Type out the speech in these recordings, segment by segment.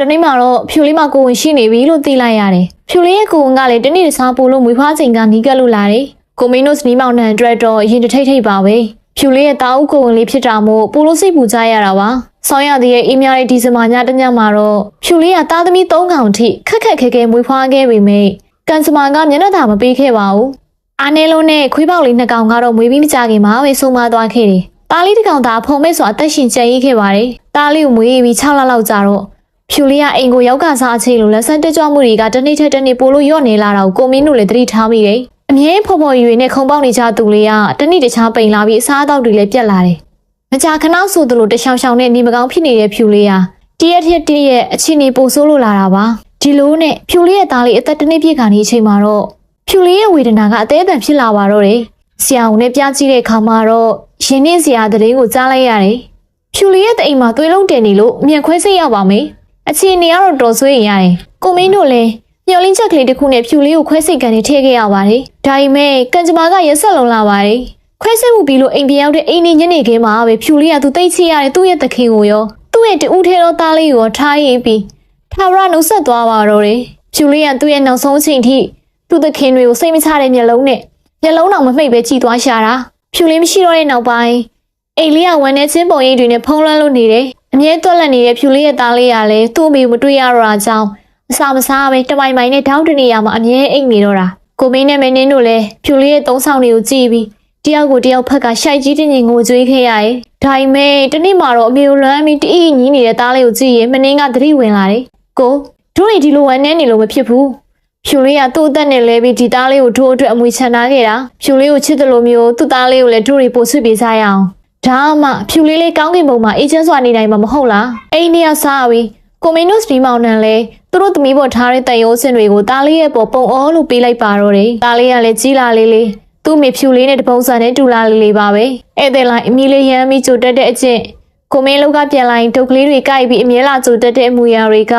တနေ့မှာတော့ဖြူလေးမကိုဝင်ရှိနေပြီလို့သိလိုက်ရတယ်ဖြူလေးရဲ့ကိုဝင်ကလည်းတနေ့တစားပို့လို့မွေးဖွားချိန်ကနီးကပ်လို့လာတယ်ကိုမင်းတို့စနီးမောင်နှံအတွက်တော့ရင်ထိတ်ပါပဲဖြူလေးရဲ့တာအုပ်ကိုဝင်လေးဖြစ်တာမို့ပို့လို့စိတ်ပူကြရတာပါဆောင်းရသည်ရဲ့အေးမြတဲ့ဒီဇင်ဘာညတညမှာတော့ဖြူလေးကသားသမီး3ကောင်ထိခက်ခဲမွေးဖွားခဲ့ပေမဲ့ကန်စမာကမျက်နှာသာမပေးခဲ့ပါဘူးအားနေလုံးနဲ့ခွေးပေါက်လေး2ကောင်ကတော့မွေးပြီးမကြခင်မှာပဲဆုံးမသွားခဲ့တယ်သားလေးတစ်ကောင်သာဖုံမဲ့စွာအသက်ရှင်ကျန်ရစ်ခဲ့ပါတယ်သားလေးကိုမွေးပြီး6လလောက်ကြာတော့ဖြူလေးကအိမ်ကိုရောက်စားအချိန်လိုလက်ဆန်းတက်ကြွမှုတွေကတနေ့ထက်တနေ့ပိုလို့ရော့နေလာတာကိုကိုမင်းတို့လည်းသတိထားမိတယ်အမြဲဖော်ရွေနဲ့ခုံပေါက်နေကြသူလေးကတနေ့တခြားပိန်လာပြီးအစားအသောက်တွေလည်းပြတ်လာတယ်မကြာခဏဆိုသလိုတရှောင်နဲ့နေမကောင်းဖြစ်နေတဲ့ဖြူလေးဟာတရက်ရဲ့အခြေအနေပိုဆိုးလို့လာတာပါဒီလိုနဲ့ဖြူလေးရဲ့သားလေးအသက်တနေ့ပြည့်ခါနေအချိန်မှာတော့ဖြူလေးရဲ့ဝေဒနာကအသေးအံဖြစ်လာပါတော့တယ်ဆရာဝန်နဲ့ပြကြည့်တဲ့အခါမှာတော့ရင်းနှင်းစရာသတင်းကိုကြားလိုက်ရတယ်ဖြူလေးရဲ့အိမ်မှာသွေးလုံးတင်နေလို့အမြန်ခွဲစိတ်ရပါမယ်အခြေအနေကတော့တော်ဆွေးရင်ရတယ်ကိုမင်းတို့လည်းမျောလင်းချက်ကလေးတစ်ခုနဲ့ဖြူလေးကိုခွဲစိတ်ကန်နေထည့်ခဲ့ရပါတယ်ဒါပေမဲ့ကန်ကြမာကရက်ဆက်လုံးလာပါတယ်ခွဲစိတ်မှုပြီးလို့အိမ်ပြန်ရောက်တဲ့အိမ်နေညနေခင်းမှာပဲဖြူလေးကသူတိတ်ချရတဲ့သူ့ရဲ့သခင်ကိုရောသူ့ရဲ့တူးထဲတော့သားလေးကိုထားရပြီးထာဝရနှုတ်ဆက်သွားပါတော့တယ်ဖြူလေးကသူ့ရဲ့နောက်ဆုံးအချိန်ထိသူ့သခင်တွေကိုစိတ်မချတဲ့မျက်လုံးနဲ့မျက်လုံးတော်မမှိတ်ပဲကြည့်သွားရှာတာဖြူလေးမရှိတော့တဲ့နောက်ပိုင်းအိမ်လေးကဝမ်းနဲ့ချင်းပုံရိပ်တွေနဲ့ဖုံးလွှမ်းလို့နေတယ်အမြဲတွက်လက်နေတဲ့ဖြူလေးရဲ့သားလေးကလည်းသူ့အမေကိုမတွေ့ရတော့တာကြောင့်အစာမစားပဲတမိုင်နဲ့ထောက်တနေရမှာအမြဲအိတ်နေတော့တာကိုမင်းနဲ့မင်းင်းတို့လည်းဖြူလေးရဲ့သုံးဆောင်တွေကိုကြည့်ပြီးတယောက်ကိုတယောက်ဖက်ကရှိုက်ကြီးတင်းငိုကြွေးခဲ့ရတယ်ဒါပေမဲ့တနေ့မှတော့အမေကိုလွမ်းပြီးတီးညီးနေတဲ့သားလေးကိုကြည့်ရင်မင်းကသတိဝင်လာတယ်ကိုတို့တွေဒီလိုဝမ်းနေနေလို့မဖြစ်ဘူးဖြူလေးကသူ့အသက်နဲ့လဲပြီးဒီသားလေးကိုတို့အတွက်အမွေချန်ထားခဲ့တာဖြူလေးကိုချစ်တယ်လို့မျိုးသူ့သားလေးကိုလည်းတို့တွေပို့ဆွေးပေးကြရအောင်ဒါမှဖြူလေးကောင်းကင်ဘုံမှာအေးချမ်းစွာနေနိုင်မှာမဟုတ်လားအိမ်နေရစားပြီးကိုမင်းတို့စတီမောင်နှံလဲသူတို့သမီးပေါ်ထားတဲ့တန်ရိုးစင်တွေကိုသားလေးရဲ့ပေါ်ပုံအောလို့ပေးလိုက်ပါတော့တယ်သားလေးကလည်းကြီးလာလေးသူ့မိဖြူလေးနဲ့တပုံစံနဲ့တူလာလေးပါပဲဧည့်သည်လိုက်အမီလေးရမ်းပြီးကြိုတက်တဲ့အကျင့်ကိုမင်းလောက်ကပြန်လာရင်ဒုတ်ကလေးတွေကြိုက်ပြီးအမြဲလာကြိုတက်တဲ့အမူအရာတွေက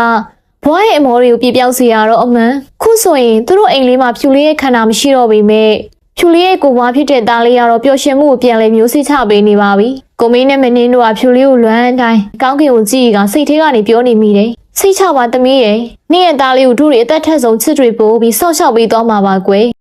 ဘွားရဲ့အမောတွေကိုပြပြောက်စေရတော့အမှန်ခုဆိုရင်သူတို့အိမ်လေးမှာဖြူလေးရဲ့ခန္ဓာမရှိတော့ပေမဲ့ဖြူလေးရဲ့ကိုမွားဖြစ်တဲ့သားလေးကတော့ပျော်ရွှင်မှုကိုပြန်လဲမျိုးစိချပေးနေပါပြီကိုမင်းနဲ့မင်းတို့ကဖြူလေးကိုလွမ်းတိုင်းကောင်းကင်ကိုကြည့်ကစိတ်ထဲကနေပြောနေမိတယ်စိတ်ချပါသမီးရဲ့နေ့ရက်သားလေးကိုတို့တွေအသက်ထက်ဆုံးချစ်တွေပို့ပြီးဆောက်ရှောက်ပေးသွားမှာပါကွယ်